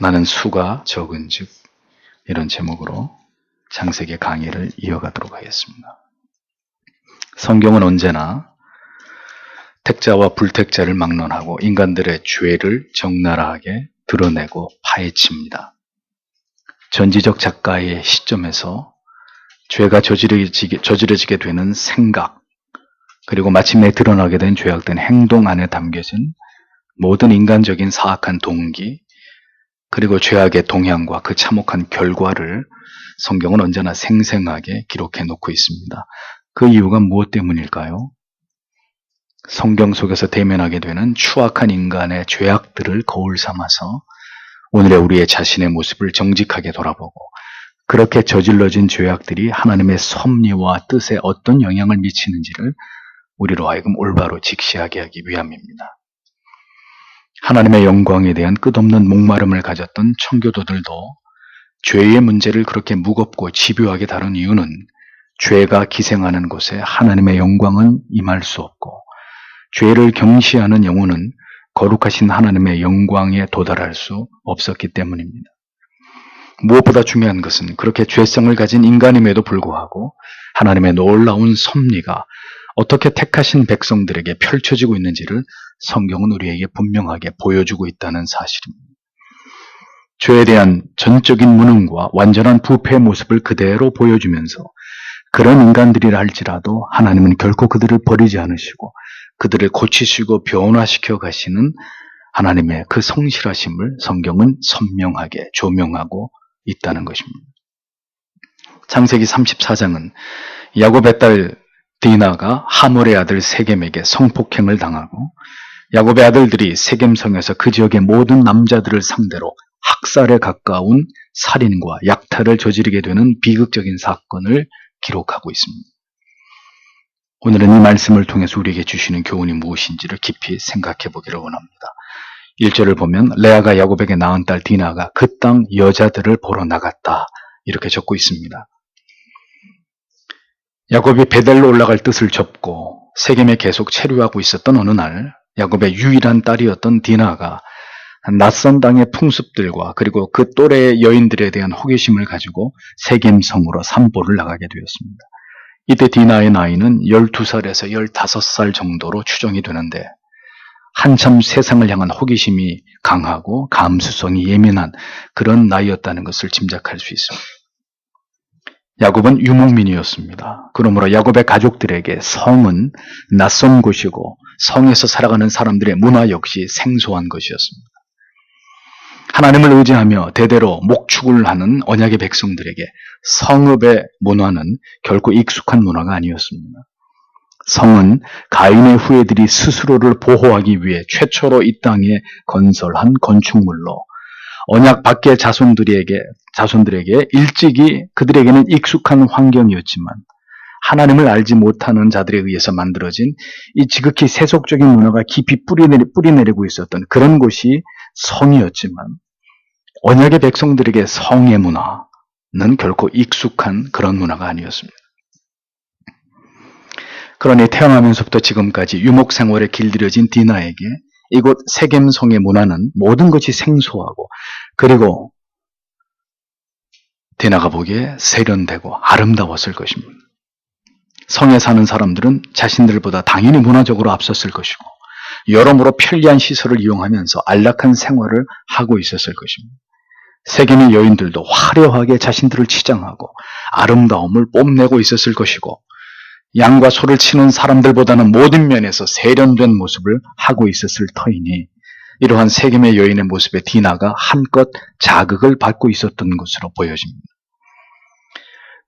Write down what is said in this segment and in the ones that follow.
나는 수가 적은즉 이런 제목으로 창세기 강의를 이어가도록 하겠습니다. 성경은 언제나 택자와 불택자를 막론하고 인간들의 죄를 적나라하게 드러내고 파헤칩니다. 전지적 작가의 시점에서 죄가 저지러지게 되는 생각, 그리고 마침내 드러나게 된 죄악된 행동 안에 담겨진 모든 인간적인 사악한 동기, 그리고 죄악의 동향과 그 참혹한 결과를 성경은 언제나 생생하게 기록해 놓고 있습니다. 그 이유가 무엇 때문일까요? 성경 속에서 대면하게 되는 추악한 인간의 죄악들을 거울 삼아서 오늘의 우리의 자신의 모습을 정직하게 돌아보고, 그렇게 저질러진 죄악들이 하나님의 섭리와 뜻에 어떤 영향을 미치는지를 우리로 하여금 올바로 직시하게 하기 위함입니다. 하나님의 영광에 대한 끝없는 목마름을 가졌던 청교도들도 죄의 문제를 그렇게 무겁고 집요하게 다룬 이유는 죄가 기생하는 곳에 하나님의 영광은 임할 수 없고, 죄를 경시하는 영혼은 거룩하신 하나님의 영광에 도달할 수 없었기 때문입니다. 무엇보다 중요한 것은 그렇게 죄성을 가진 인간임에도 불구하고 하나님의 놀라운 섭리가 어떻게 택하신 백성들에게 펼쳐지고 있는지를 성경은 우리에게 분명하게 보여주고 있다는 사실입니다. 죄에 대한 전적인 무능과 완전한 부패의 모습을 그대로 보여주면서 그런 인간들이라 할지라도 하나님은 결코 그들을 버리지 않으시고 그들을 고치시고 변화시켜 가시는 하나님의 그 성실하심을 성경은 선명하게 조명하고 있다는 것입니다. 창세기 34장은 야곱의 딸 디나가 하몰의 아들 세겜에게 성폭행을 당하고, 야곱의 아들들이 세겜성에서 그 지역의 모든 남자들을 상대로 학살에 가까운 살인과 약탈을 저지르게 되는 비극적인 사건을 기록하고 있습니다. 오늘은 이 말씀을 통해서 우리에게 주시는 교훈이 무엇인지를 깊이 생각해 보기를 원합니다. 1절을 보면 레아가 야곱에게 낳은 딸 디나가 그 땅 여자들을 보러 나갔다, 이렇게 적고 있습니다. 야곱이 베델로 올라갈 뜻을 접고 세겜에 계속 체류하고 있었던 어느 날, 야곱의 유일한 딸이었던 디나가 낯선 땅의 풍습들과 그리고 그 또래의 여인들에 대한 호기심을 가지고 세겜 성으로 산보를 나가게 되었습니다. 이때 디나의 나이는 12살에서 15살 정도로 추정이 되는데, 한참 세상을 향한 호기심이 강하고 감수성이 예민한 그런 나이였다는 것을 짐작할 수 있습니다. 야곱은 유목민이었습니다. 그러므로 야곱의 가족들에게 성은 낯선 곳이고 성에서 살아가는 사람들의 문화 역시 생소한 것이었습니다. 하나님을 의지하며 대대로 목축을 하는 언약의 백성들에게 성읍의 문화는 결코 익숙한 문화가 아니었습니다. 성은 가인의 후예들이 스스로를 보호하기 위해 최초로 이 땅에 건설한 건축물로 언약 밖의 자손들에게 일찍이 그들에게는 익숙한 환경이었지만, 하나님을 알지 못하는 자들에 의해서 만들어진 이 지극히 세속적인 문화가 깊이 뿌리내리고 있었던 그런 곳이 성이었지만, 언약의 백성들에게 성의 문화는 결코 익숙한 그런 문화가 아니었습니다. 그러니 태어나면서부터 지금까지 유목 생활에 길들여진 디나에게 이곳 세겜성의 문화는 모든 것이 생소하고, 그리고 디나가 보기에 세련되고 아름다웠을 것입니다. 성에 사는 사람들은 자신들보다 당연히 문화적으로 앞섰을 것이고, 여러모로 편리한 시설을 이용하면서 안락한 생활을 하고 있었을 것입니다. 세겜의 여인들도 화려하게 자신들을 치장하고 아름다움을 뽐내고 있었을 것이고, 양과 소를 치는 사람들보다는 모든 면에서 세련된 모습을 하고 있었을 터이니, 이러한 세겜의 여인의 모습에 디나가 한껏 자극을 받고 있었던 것으로 보여집니다.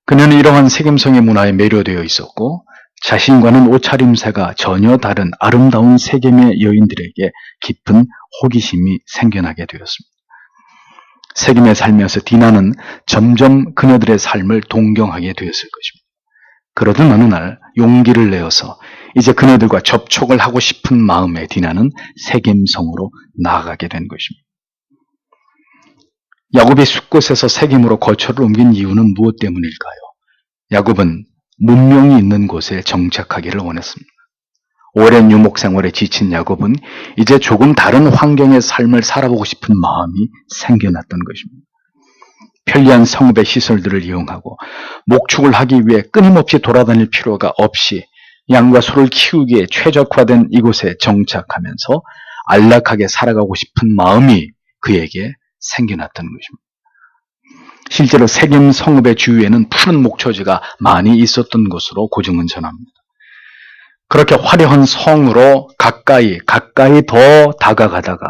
그녀는 이러한 세겜성의 문화에 매료되어 있었고, 자신과는 옷차림새가 전혀 다른 아름다운 세겜의 여인들에게 깊은 호기심이 생겨나게 되었습니다. 세겜에 살면서 디나는 점점 그녀들의 삶을 동경하게 되었을 것입니다. 그러던 어느 날 용기를 내어서 이제 그녀들과 접촉을 하고 싶은 마음에 디나는 세겜성으로 나아가게 된 것입니다. 야곱이 숫곳에서 세겜으로 거처를 옮긴 이유는 무엇 때문일까요? 야곱은 문명이 있는 곳에 정착하기를 원했습니다. 오랜 유목 생활에 지친 야곱은 이제 조금 다른 환경의 삶을 살아보고 싶은 마음이 생겨났던 것입니다. 편리한 성읍의 시설들을 이용하고 목축을 하기 위해 끊임없이 돌아다닐 필요가 없이 양과 소를 키우기에 최적화된 이곳에 정착하면서 안락하게 살아가고 싶은 마음이 그에게 생겨났던 것입니다. 실제로 세겜 성읍의 주위에는 푸른 목초지가 많이 있었던 것으로 고증은 전합니다. 그렇게 화려한 성으로 가까이 더 다가가다가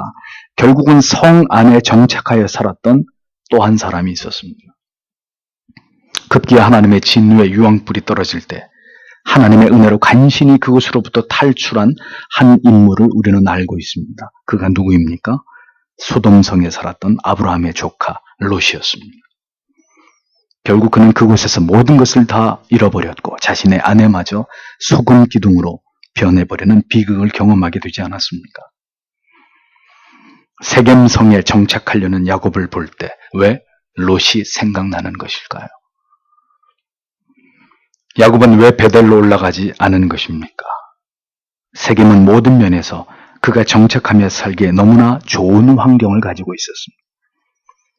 결국은 성 안에 정착하여 살았던 또 한 사람이 있었습니다. 급기야 하나님의 진노의 유황불이 떨어질 때 하나님의 은혜로 간신히 그곳으로부터 탈출한 한 인물을 우리는 알고 있습니다. 그가 누구입니까? 소돔성에 살았던 아브라함의 조카 롯이었습니다. 결국 그는 그곳에서 모든 것을 다 잃어버렸고 자신의 아내마저 소금 기둥으로 변해버리는 비극을 경험하게 되지 않았습니까? 세겜성에 정착하려는 야곱을 볼 때 왜 롯이 생각나는 것일까요? 야곱은 왜 베델로 올라가지 않은 것입니까? 세겜은 모든 면에서 그가 정착하며 살기에 너무나 좋은 환경을 가지고 있었습니다.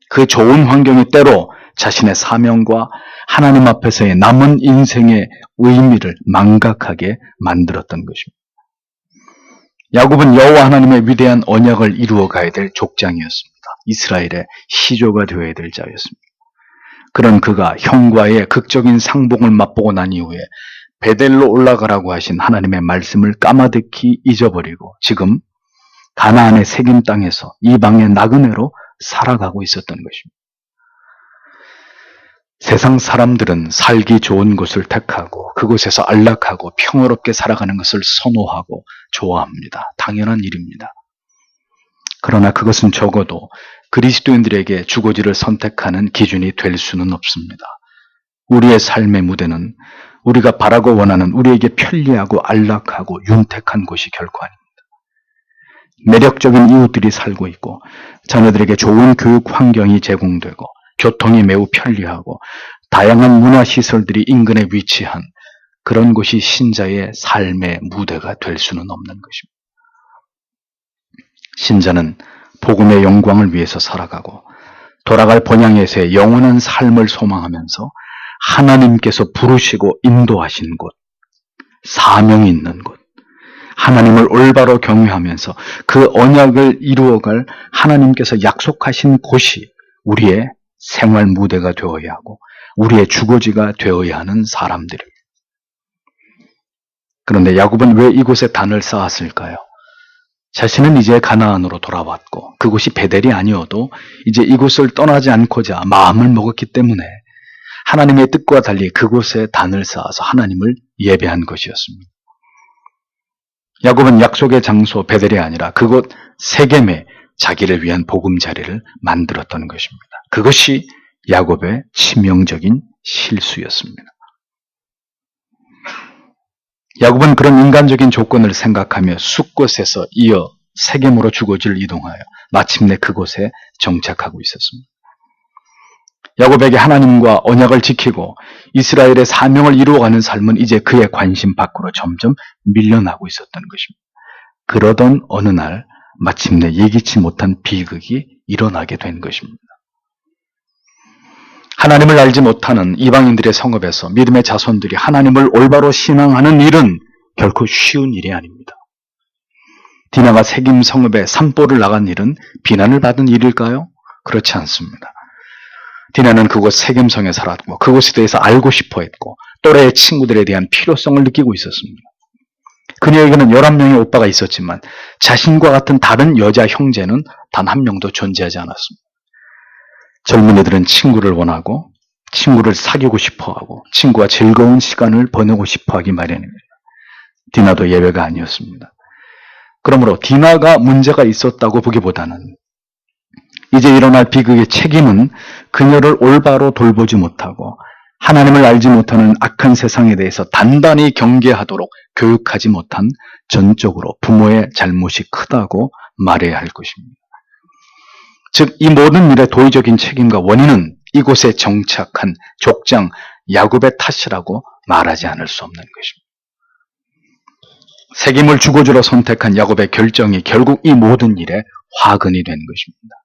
그 좋은 환경이 때로 자신의 사명과 하나님 앞에서의 남은 인생의 의미를 망각하게 만들었던 것입니다. 야곱은 여호와 하나님의 위대한 언약을 이루어 가야 될 족장이었습니다. 이스라엘의 시조가 되어야 될 자였습니다. 그런 그가 형과의 극적인 상봉을 맛보고 난 이후에 베델로 올라가라고 하신 하나님의 말씀을 까마득히 잊어버리고 지금 가나안의 세겜 땅에서 이방의 나그네로 살아가고 있었던 것입니다. 세상 사람들은 살기 좋은 곳을 택하고 그곳에서 안락하고 평화롭게 살아가는 것을 선호하고 좋아합니다. 당연한 일입니다. 그러나 그것은 적어도 그리스도인들에게 주거지를 선택하는 기준이 될 수는 없습니다. 우리의 삶의 무대는 우리가 바라고 원하는 우리에게 편리하고 안락하고 윤택한 곳이 결코 아닙니다. 매력적인 이웃들이 살고 있고 자녀들에게 좋은 교육 환경이 제공되고 교통이 매우 편리하고 다양한 문화시설들이 인근에 위치한 그런 곳이 신자의 삶의 무대가 될 수는 없는 것입니다. 신자는 복음의 영광을 위해서 살아가고 돌아갈 본향에서의 영원한 삶을 소망하면서 하나님께서 부르시고 인도하신 곳, 사명이 있는 곳, 하나님을 올바로 경외하면서 그 언약을 이루어갈 하나님께서 약속하신 곳이 우리의 생활 무대가 되어야 하고 우리의 주거지가 되어야 하는 사람들입니다. 그런데 야곱은 왜 이곳에 단을 쌓았을까요? 자신은 이제 가나안으로 돌아왔고 그곳이 베델이 아니어도 이제 이곳을 떠나지 않고자 마음을 먹었기 때문에 하나님의 뜻과 달리 그곳에 단을 쌓아서 하나님을 예배한 것이었습니다. 야곱은 약속의 장소 베델이 아니라 그곳 세겜에 자기를 위한 보금자리를 만들었던 것입니다. 그것이 야곱의 치명적인 실수였습니다. 야곱은 그런 인간적인 조건을 생각하며 숫곳에서 이어 세겜으로 주거지를 이동하여 마침내 그곳에 정착하고 있었습니다. 야곱에게 하나님과 언약을 지키고 이스라엘의 사명을 이루어가는 삶은 이제 그의 관심 밖으로 점점 밀려나고 있었던 것입니다. 그러던 어느 날 마침내 예기치 못한 비극이 일어나게 된 것입니다. 하나님을 알지 못하는 이방인들의 성읍에서 믿음의 자손들이 하나님을 올바로 신앙하는 일은 결코 쉬운 일이 아닙니다. 디나가 세겜 성읍에 산보를 나간 일은 비난을 받은 일일까요? 그렇지 않습니다. 디나는 그곳 세겜성에 살았고 그곳에 대해서 알고 싶어 했고 또래의 친구들에 대한 필요성을 느끼고 있었습니다. 그녀에게는 11명의 오빠가 있었지만 자신과 같은 다른 여자 형제는 단 한 명도 존재하지 않았습니다. 젊은이들은 친구를 원하고 친구를 사귀고 싶어하고 친구와 즐거운 시간을 보내고 싶어하기 마련입니다. 디나도 예외가 아니었습니다. 그러므로 디나가 문제가 있었다고 보기보다는 이제 일어날 비극의 책임은 그녀를 올바로 돌보지 못하고 하나님을 알지 못하는 악한 세상에 대해서 단단히 경계하도록 교육하지 못한 전적으로 부모의 잘못이 크다고 말해야 할 것입니다. 즉, 이 모든 일의 도의적인 책임과 원인은 이곳에 정착한 족장 야곱의 탓이라고 말하지 않을 수 없는 것입니다. 세겜을 주거지로 선택한 야곱의 결정이 결국 이 모든 일에 화근이 된 것입니다.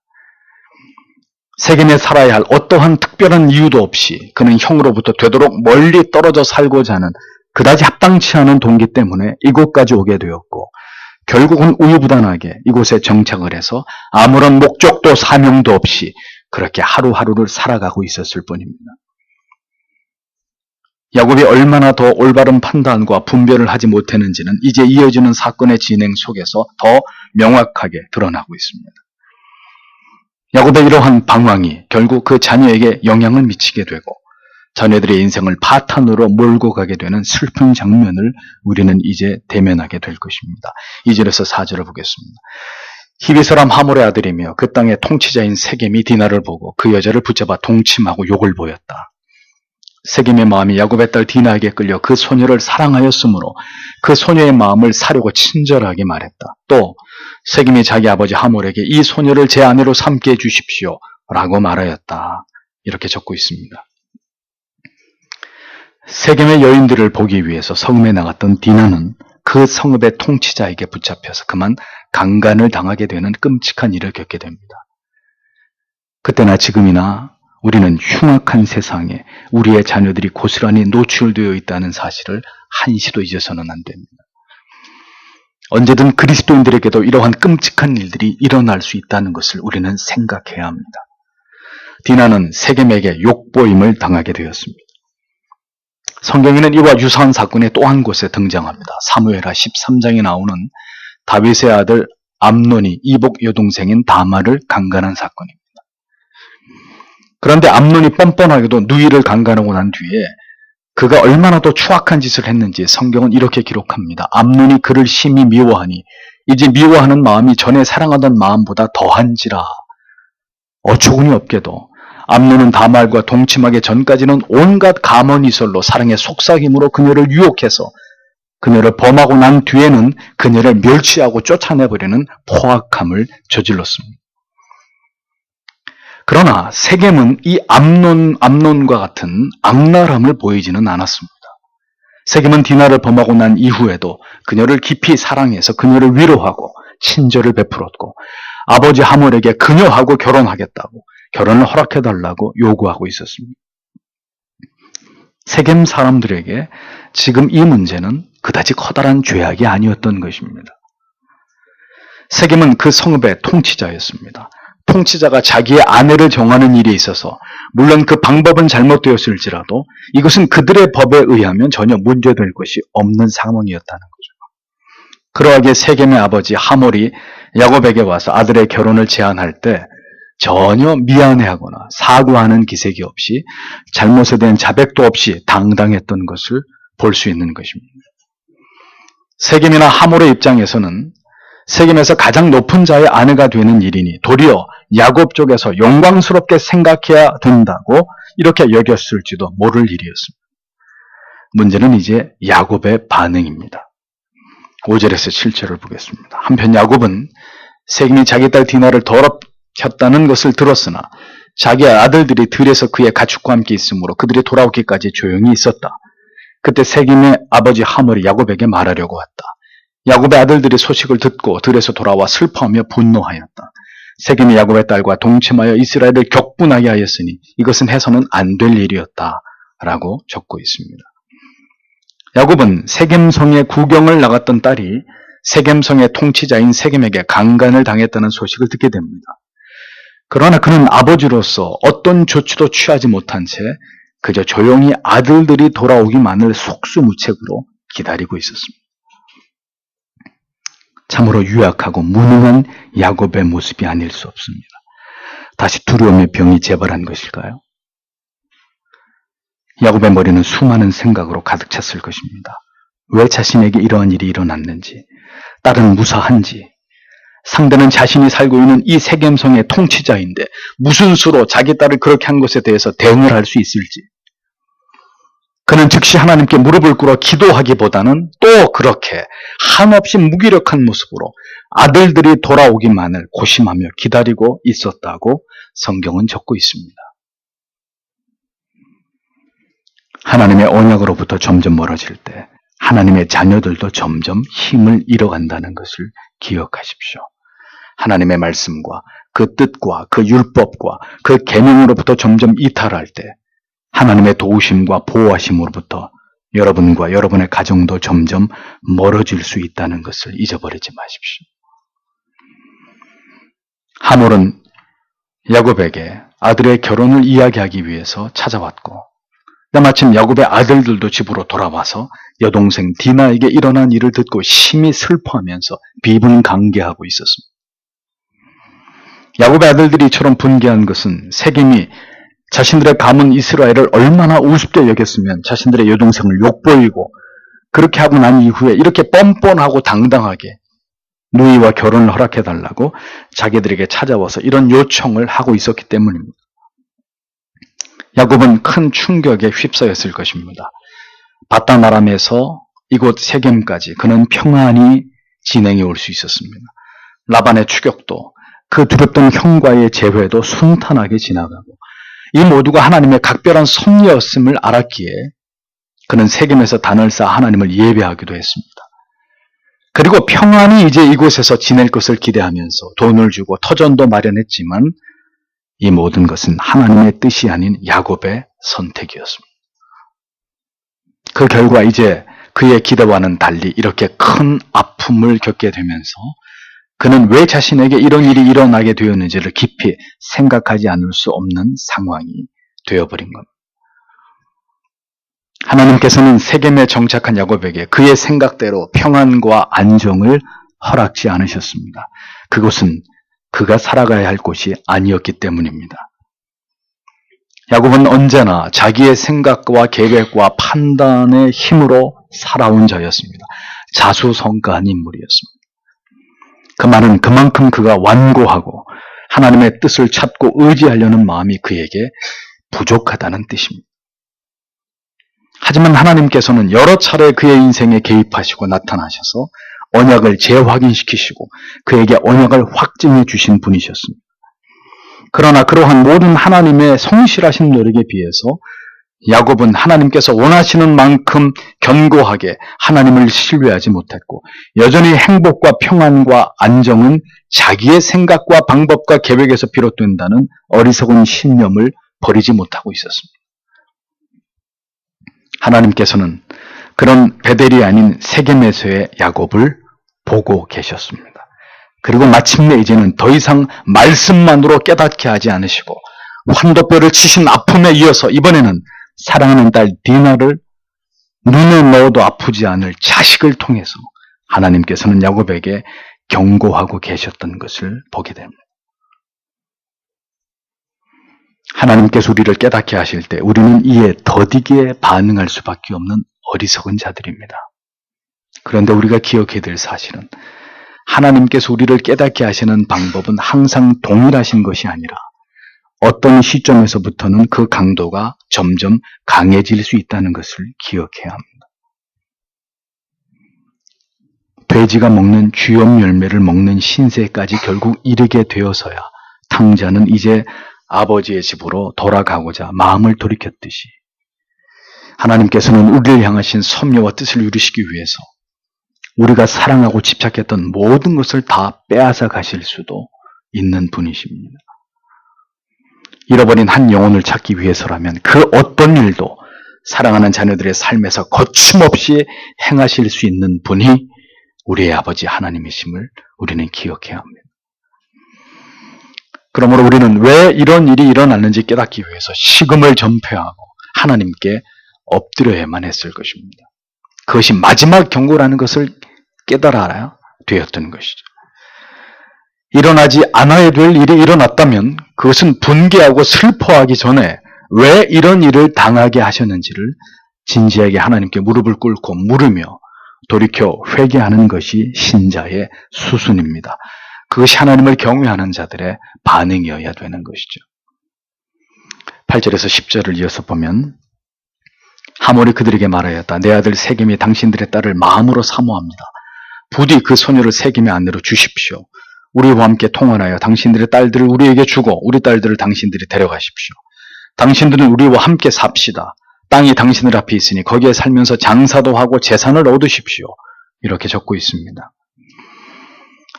세겜에 살아야 할 어떠한 특별한 이유도 없이 그는 형으로부터 되도록 멀리 떨어져 살고자 하는 그다지 합당치 않은 동기 때문에 이곳까지 오게 되었고, 결국은 우유부단하게 이곳에 정착을 해서 아무런 목적도 사명도 없이 그렇게 하루하루를 살아가고 있었을 뿐입니다. 야곱이 얼마나 더 올바른 판단과 분별을 하지 못했는지는 이제 이어지는 사건의 진행 속에서 더 명확하게 드러나고 있습니다. 야곱의 이러한 방황이 결국 그 자녀에게 영향을 미치게 되고 자녀들의 인생을 파탄으로 몰고 가게 되는 슬픈 장면을 우리는 이제 대면하게 될 것입니다. 2절에서 4절을 보겠습니다. 히브리 사람 하몰의 아들이며 그 땅의 통치자인 세겜이 디나를 보고 그 여자를 붙잡아 동침하고 욕을 보였다. 세겜의 마음이 야곱의 딸 디나에게 끌려 그 소녀를 사랑하였으므로 그 소녀의 마음을 사려고 친절하게 말했다. 또 세겜이 자기 아버지 하몰에게 이 소녀를 제 아내로 삼게 해주십시오 라고 말하였다. 이렇게 적고 있습니다. 세겜의 여인들을 보기 위해서 성읍에 나갔던 디나는 그 성읍의 통치자에게 붙잡혀서 그만 강간을 당하게 되는 끔찍한 일을 겪게 됩니다. 그때나 지금이나 우리는 흉악한 세상에 우리의 자녀들이 고스란히 노출되어 있다는 사실을 한시도 잊어서는 안 됩니다. 언제든 그리스도인들에게도 이러한 끔찍한 일들이 일어날 수 있다는 것을 우리는 생각해야 합니다. 디나는 세겜에게 욕보임을 당하게 되었습니다. 성경에는 이와 유사한 사건이 또 한 곳에 등장합니다. 사무엘하 13장에 나오는 다윗의 아들 암논이 이복 여동생인 다말을 강간한 사건입니다. 그런데 암논이 뻔뻔하게도 누이를 강간하고 난 뒤에 그가 얼마나 더 추악한 짓을 했는지 성경은 이렇게 기록합니다. 암논이 그를 심히 미워하니 이제 미워하는 마음이 전에 사랑하던 마음보다 더한지라. 어처구니 없게도 암논은 다말과 동침하기 전까지는 온갖 가문이설로 사랑의 속삭임으로 그녀를 유혹해서 그녀를 범하고 난 뒤에는 그녀를 멸치하고 쫓아내버리는 포악함을 저질렀습니다. 그러나 세겜은 이 암논과 같은 악랄함을 보이지는 않았습니다. 세겜은 디나를 범하고 난 이후에도 그녀를 깊이 사랑해서 그녀를 위로하고 친절을 베풀었고 아버지 하몰에게 그녀하고 결혼하겠다고 결혼을 허락해달라고 요구하고 있었습니다. 세겜 사람들에게 지금 이 문제는 그다지 커다란 죄악이 아니었던 것입니다. 세겜은 그 성읍의 통치자였습니다. 통치자가 자기의 아내를 정하는 일에 있어서 물론 그 방법은 잘못되었을지라도 이것은 그들의 법에 의하면 전혀 문제될 것이 없는 상황이었다는 거죠. 그러하기에 세겜의 아버지 하몰이 야곱에게 와서 아들의 결혼을 제안할 때 전혀 미안해하거나 사과하는 기색이 없이 잘못에 대한 자백도 없이 당당했던 것을 볼 수 있는 것입니다. 세겜이나 하몰의 입장에서는 세겜에서 가장 높은 자의 아내가 되는 일이니 도리어 야곱 쪽에서 영광스럽게 생각해야 된다고 이렇게 여겼을지도 모를 일이었습니다. 문제는 이제 야곱의 반응입니다. 5절에서 7절을 보겠습니다. 한편 야곱은 세겜이 자기 딸 디나를 더럽혔다는 것을 들었으나 자기 아들들이 들에서 그의 가축과 함께 있으므로 그들이 돌아오기까지 조용히 있었다. 그때 세겜의 아버지 하몰이 야곱에게 말하려고 왔다. 야곱의 아들들이 소식을 듣고 들에서 돌아와 슬퍼하며 분노하였다. 세겜이 야곱의 딸과 동침하여 이스라엘을 격분하게 하였으니 이것은 해서는 안 될 일이었다 라고 적고 있습니다. 야곱은 세겜성에 구경을 나갔던 딸이 세겜성의 통치자인 세겜에게 강간을 당했다는 소식을 듣게 됩니다. 그러나 그는 아버지로서 어떤 조치도 취하지 못한 채 그저 조용히 아들들이 돌아오기만을 속수무책으로 기다리고 있었습니다. 참으로 유약하고 무능한 야곱의 모습이 아닐 수 없습니다. 다시 두려움의 병이 재발한 것일까요? 야곱의 머리는 수많은 생각으로 가득 찼을 것입니다. 왜 자신에게 이러한 일이 일어났는지, 딸은 무사한지, 상대는 자신이 살고 있는 이 세겜성의 통치자인데 무슨 수로 자기 딸을 그렇게 한 것에 대해서 대응을 할 수 있을지, 그는 즉시 하나님께 무릎을 꿇어 기도하기보다는 또 그렇게 한없이 무기력한 모습으로 아들들이 돌아오기만을 고심하며 기다리고 있었다고 성경은 적고 있습니다. 하나님의 언약으로부터 점점 멀어질 때 하나님의 자녀들도 점점 힘을 잃어간다는 것을 기억하십시오. 하나님의 말씀과 그 뜻과 그 율법과 그 계명으로부터 점점 이탈할 때 하나님의 도우심과 보호하심으로부터 여러분과 여러분의 가정도 점점 멀어질 수 있다는 것을 잊어버리지 마십시오. 하몰은 야곱에게 아들의 결혼을 이야기하기 위해서 찾아왔고, 마침 야곱의 아들들도 집으로 돌아와서 여동생 디나에게 일어난 일을 듣고 심히 슬퍼하면서 비분간계하고 있었습니다. 야곱의 아들들이 이처럼 분개한 것은 세겜이 자신들의 가문 이스라엘을 얼마나 우습게 여겼으면 자신들의 여동생을 욕보이고 그렇게 하고 난 이후에 이렇게 뻔뻔하고 당당하게 누이와 결혼을 허락해달라고 자기들에게 찾아와서 이런 요청을 하고 있었기 때문입니다. 야곱은 큰 충격에 휩싸였을 것입니다. 바단 아람에서 이곳 세겜까지 그는 평안히 진행해 올 수 있었습니다. 라반의 추격도 그 두렵던 형과의 재회도 순탄하게 지나가고 이 모두가 하나님의 각별한 섭리였음을 알았기에 그는 세겜에서 단을 쌓아 하나님을 예배하기도 했습니다. 그리고 평안히 이제 이곳에서 지낼 것을 기대하면서 돈을 주고 터전도 마련했지만 이 모든 것은 하나님의 뜻이 아닌 야곱의 선택이었습니다. 그 결과 이제 그의 기대와는 달리 이렇게 큰 아픔을 겪게 되면서 그는 왜 자신에게 이런 일이 일어나게 되었는지를 깊이 생각하지 않을 수 없는 상황이 되어버린 겁니다. 하나님께서는 세겜에 정착한 야곱에게 그의 생각대로 평안과 안정을 허락지 않으셨습니다. 그것은 그가 살아가야 할 곳이 아니었기 때문입니다. 야곱은 언제나 자기의 생각과 계획과 판단의 힘으로 살아온 자였습니다. 자수성가한 인물이었습니다. 그 말은 그만큼 그가 완고하고 하나님의 뜻을 찾고 의지하려는 마음이 그에게 부족하다는 뜻입니다. 하지만 하나님께서는 여러 차례 그의 인생에 개입하시고 나타나셔서 언약을 재확인시키시고 그에게 언약을 확증해 주신 분이셨습니다. 그러나 그러한 모든 하나님의 성실하신 노력에 비해서 야곱은 하나님께서 원하시는 만큼 견고하게 하나님을 신뢰하지 못했고 여전히 행복과 평안과 안정은 자기의 생각과 방법과 계획에서 비롯된다는 어리석은 신념을 버리지 못하고 있었습니다. 하나님께서는 그런 베델이 아닌 세겜에서의 야곱을 보고 계셨습니다. 그리고 마침내 이제는 더 이상 말씀만으로 깨닫게 하지 않으시고 환도뼈를 치신 아픔에 이어서 이번에는 사랑하는 딸 디나를 눈에 넣어도 아프지 않을 자식을 통해서 하나님께서는 야곱에게 경고하고 계셨던 것을 보게 됩니다. 하나님께서 우리를 깨닫게 하실 때 우리는 이에 더디게 반응할 수밖에 없는 어리석은 자들입니다. 그런데 우리가 기억해야 될 사실은 하나님께서 우리를 깨닫게 하시는 방법은 항상 동일하신 것이 아니라 어떤 시점에서부터는 그 강도가 점점 강해질 수 있다는 것을 기억해야 합니다. 돼지가 먹는 쥐염 열매를 먹는 신세까지 결국 이르게 되어서야 탕자는 이제 아버지의 집으로 돌아가고자 마음을 돌이켰듯이 하나님께서는 우리를 향하신 섭리와 뜻을 이루시기 위해서 우리가 사랑하고 집착했던 모든 것을 다 빼앗아 가실 수도 있는 분이십니다. 잃어버린 한 영혼을 찾기 위해서라면 그 어떤 일도 사랑하는 자녀들의 삶에서 거침없이 행하실 수 있는 분이 우리의 아버지 하나님이심을 우리는 기억해야 합니다. 그러므로 우리는 왜 이런 일이 일어났는지 깨닫기 위해서 식음을 전폐하고 하나님께 엎드려야만 했을 것입니다. 그것이 마지막 경고라는 것을 깨달아야 되었던 것이죠. 일어나지 않아야 될 일이 일어났다면 그것은 분개하고 슬퍼하기 전에 왜 이런 일을 당하게 하셨는지를 진지하게 하나님께 무릎을 꿇고 물으며 돌이켜 회개하는 것이 신자의 수순입니다. 그것이 하나님을 경외하는 자들의 반응이어야 되는 것이죠. 8절에서 10절을 이어서 보면 하몰이 그들에게 말하였다. 내 아들 세겜이 당신들의 딸을 마음으로 사모합니다. 부디 그 소녀를 세겜의 아내로 주십시오. 우리와 함께 통화하여 당신들의 딸들을 우리에게 주고 우리 딸들을 당신들이 데려가십시오. 당신들은 우리와 함께 삽시다. 땅이 당신들 앞에 있으니 거기에 살면서 장사도 하고 재산을 얻으십시오. 이렇게 적고 있습니다.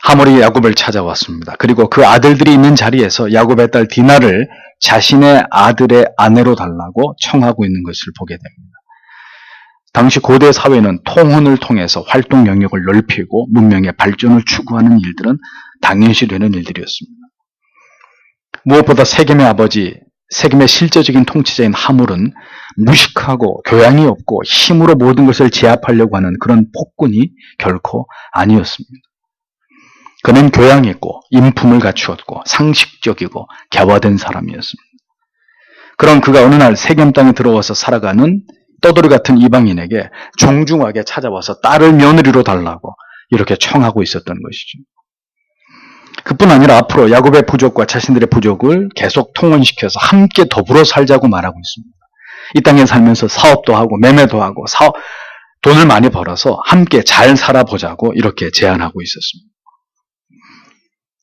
하몰이 야곱을 찾아왔습니다. 그리고 그 아들들이 있는 자리에서 야곱의 딸 디나를 자신의 아들의 아내로 달라고 청하고 있는 것을 보게 됩니다. 당시 고대 사회는 통혼을 통해서 활동 영역을 넓히고 문명의 발전을 추구하는 일들은 당연시 되는 일들이었습니다. 무엇보다 세겜의 아버지, 세겜의 실제적인 통치자인 하몰은 무식하고 교양이 없고 힘으로 모든 것을 제압하려고 하는 그런 폭군이 결코 아니었습니다. 그는 교양이 있고 인품을 갖추었고 상식적이고 갸와된 사람이었습니다. 그런 그가 어느 날 세겜 땅에 들어와서 살아가는 떠돌이 같은 이방인에게 정중하게 찾아와서 딸을 며느리로 달라고 이렇게 청하고 있었던 것이죠. 그뿐 아니라 앞으로 야곱의 부족과 자신들의 부족을 계속 통혼시켜서 함께 더불어 살자고 말하고 있습니다. 이 땅에 살면서 사업도 하고 매매도 하고 돈을 많이 벌어서 함께 잘 살아보자고 이렇게 제안하고 있었습니다.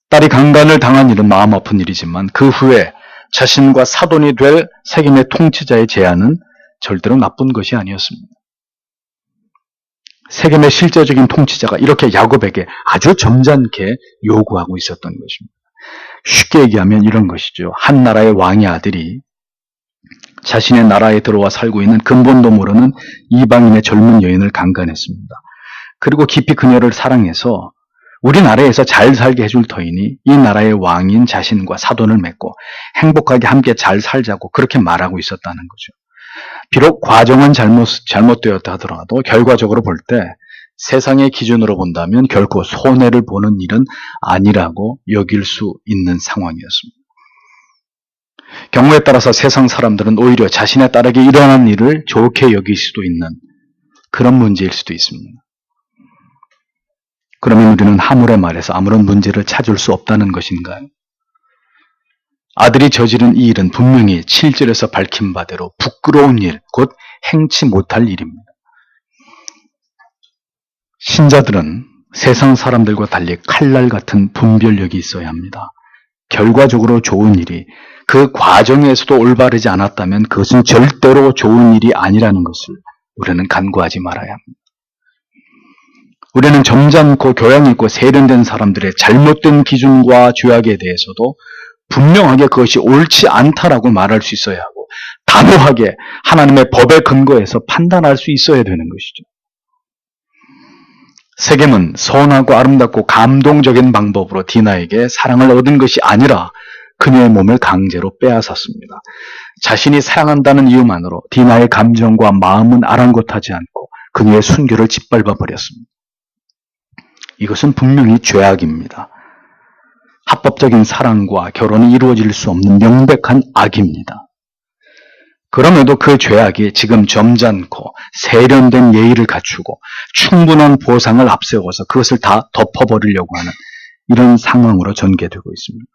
딸이 강간을 당한 일은 마음 아픈 일이지만 그 후에 자신과 사돈이 될 세겜의 통치자의 제안은 절대로 나쁜 것이 아니었습니다. 세겜의 실제적인 통치자가 이렇게 야곱에게 아주 점잖게 요구하고 있었던 것입니다. 쉽게 얘기하면 이런 것이죠. 한 나라의 왕의 아들이 자신의 나라에 들어와 살고 있는 근본도 모르는 이방인의 젊은 여인을 강간했습니다. 그리고 깊이 그녀를 사랑해서 우리나라에서 잘 살게 해줄 터이니 이 나라의 왕인 자신과 사돈을 맺고 행복하게 함께 잘 살자고 그렇게 말하고 있었다는 거죠. 비록 과정은 잘못되었다 하더라도 결과적으로 볼 때 세상의 기준으로 본다면 결코 손해를 보는 일은 아니라고 여길 수 있는 상황이었습니다. 경우에 따라서 세상 사람들은 오히려 자신의 딸에게 일어난 일을 좋게 여길 수도 있는 그런 문제일 수도 있습니다. 그러면 우리는 하물의 말에서 아무런 문제를 찾을 수 없다는 것인가요? 아들이 저지른 이 일은 분명히 7절에서 밝힌 바대로 부끄러운 일, 곧 행치 못할 일입니다. 신자들은 세상 사람들과 달리 칼날 같은 분별력이 있어야 합니다. 결과적으로 좋은 일이 그 과정에서도 올바르지 않았다면 그것은 절대로 좋은 일이 아니라는 것을 우리는 간과하지 말아야 합니다. 우리는 점잖고 교양 있고 세련된 사람들의 잘못된 기준과 죄악에 대해서도 분명하게 그것이 옳지 않다라고 말할 수 있어야 하고 단호하게 하나님의 법에 근거해서 판단할 수 있어야 되는 것이죠. 세겜은 선하고 아름답고 감동적인 방법으로 디나에게 사랑을 얻은 것이 아니라 그녀의 몸을 강제로 빼앗았습니다. 자신이 사랑한다는 이유만으로 디나의 감정과 마음은 아랑곳하지 않고 그녀의 순결을 짓밟아 버렸습니다. 이것은 분명히 죄악입니다. 합법적인 사랑과 결혼이 이루어질 수 없는 명백한 악입니다. 그럼에도 그 죄악이 지금 점잖고 세련된 예의를 갖추고 충분한 보상을 앞세워서 그것을 다 덮어버리려고 하는 이런 상황으로 전개되고 있습니다.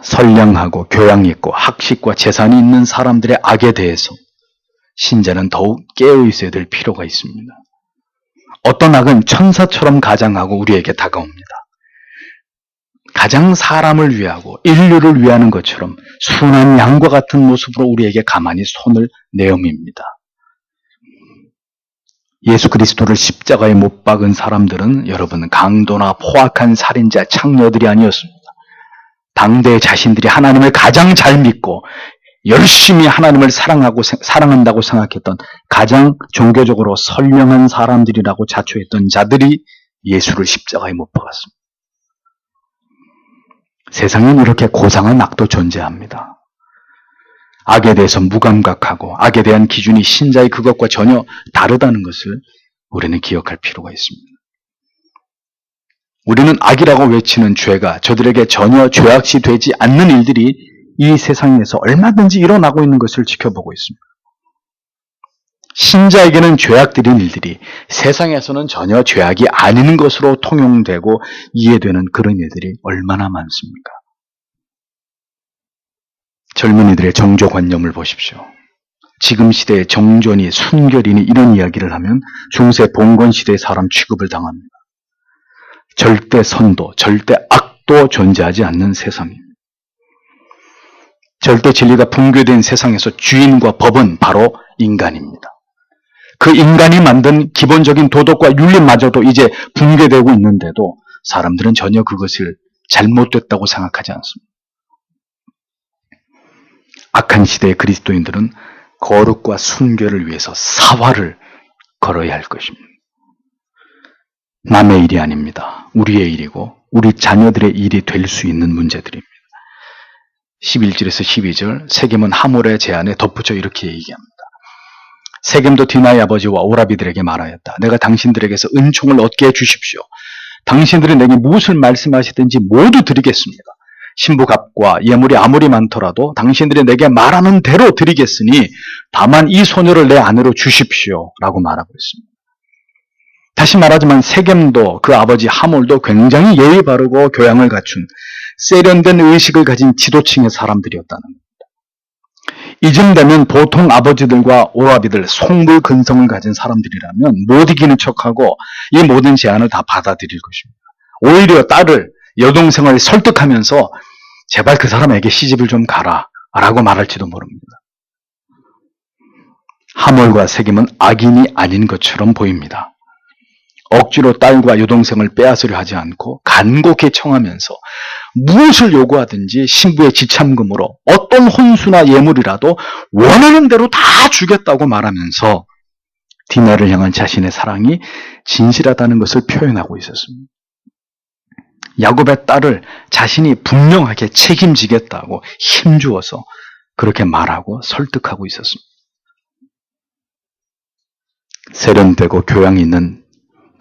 선량하고 교양 있고 학식과 재산이 있는 사람들의 악에 대해서 신자는 더욱 깨어 있어야 될 필요가 있습니다. 어떤 악은 천사처럼 가장하고 우리에게 다가옵니다. 가장 사람을 위하고 인류를 위하는 것처럼 순한 양과 같은 모습으로 우리에게 가만히 손을 내어밉니다. 예수 그리스도를 십자가에 못 박은 사람들은 여러분 강도나 포악한 살인자, 창녀들이 아니었습니다. 당대 자신들이 하나님을 가장 잘 믿고 열심히 하나님을 사랑한다고 생각했던 가장 종교적으로 선량한 사람들이라고 자초했던 자들이 예수를 십자가에 못 박았습니다. 세상엔 이렇게 고상한 악도 존재합니다. 악에 대해서 무감각하고 악에 대한 기준이 신자의 그것과 전혀 다르다는 것을 우리는 기억할 필요가 있습니다. 우리는 악이라고 외치는 죄가 저들에게 전혀 죄악시 되지 않는 일들이 이 세상에서 얼마든지 일어나고 있는 것을 지켜보고 있습니다. 신자에게는 죄악들인 일들이 세상에서는 전혀 죄악이 아닌 것으로 통용되고 이해되는 그런 일들이 얼마나 많습니까? 젊은이들의 정조관념을 보십시오. 지금 시대의 정존이 순결이니 이런 이야기를 하면 중세 봉건 시대의 사람 취급을 당합니다. 절대 선도, 절대 악도 존재하지 않는 세상입니다. 절대 진리가 붕괴된 세상에서 주인과 법은 바로 인간입니다. 그 인간이 만든 기본적인 도덕과 윤리마저도 이제 붕괴되고 있는데도 사람들은 전혀 그것을 잘못됐다고 생각하지 않습니다. 악한 시대의 그리스도인들은 거룩과 순결을 위해서 사활을 걸어야 할 것입니다. 남의 일이 아닙니다. 우리의 일이고 우리 자녀들의 일이 될 수 있는 문제들입니다. 11절에서 12절 세겜은 하몰의 제안에 덧붙여 이렇게 얘기합니다. 세겜도 디나의 아버지와 오라비들에게 말하였다. 내가 당신들에게서 은총을 얻게 해주십시오. 당신들이 내게 무엇을 말씀하시든지 모두 드리겠습니다. 신부값과 예물이 아무리 많더라도 당신들이 내게 말하는 대로 드리겠으니 다만 이 소녀를 내 아내로 주십시오 라고 말하고 있습니다. 다시 말하지만 세겜도 그 아버지 하몰도 굉장히 예의 바르고 교양을 갖춘 세련된 의식을 가진 지도층의 사람들이었다는 겁니다. 이쯤 되면 보통 아버지들과 오라비들 속물근성을 가진 사람들이라면 못 이기는 척하고 이 모든 제안을 다 받아들일 것입니다. 오히려 딸을 여동생을 설득하면서 제발 그 사람에게 시집을 좀 가라 라고 말할지도 모릅니다. 하몰과 세겜은 악인이 아닌 것처럼 보입니다. 억지로 딸과 여동생을 빼앗으려 하지 않고 간곡히 청하면서 무엇을 요구하든지 신부의 지참금으로 어떤 혼수나 예물이라도 원하는 대로 다 주겠다고 말하면서 디나를 향한 자신의 사랑이 진실하다는 것을 표현하고 있었습니다. 야곱의 딸을 자신이 분명하게 책임지겠다고 힘주어서 그렇게 말하고 설득하고 있었습니다. 세련되고 교양 있는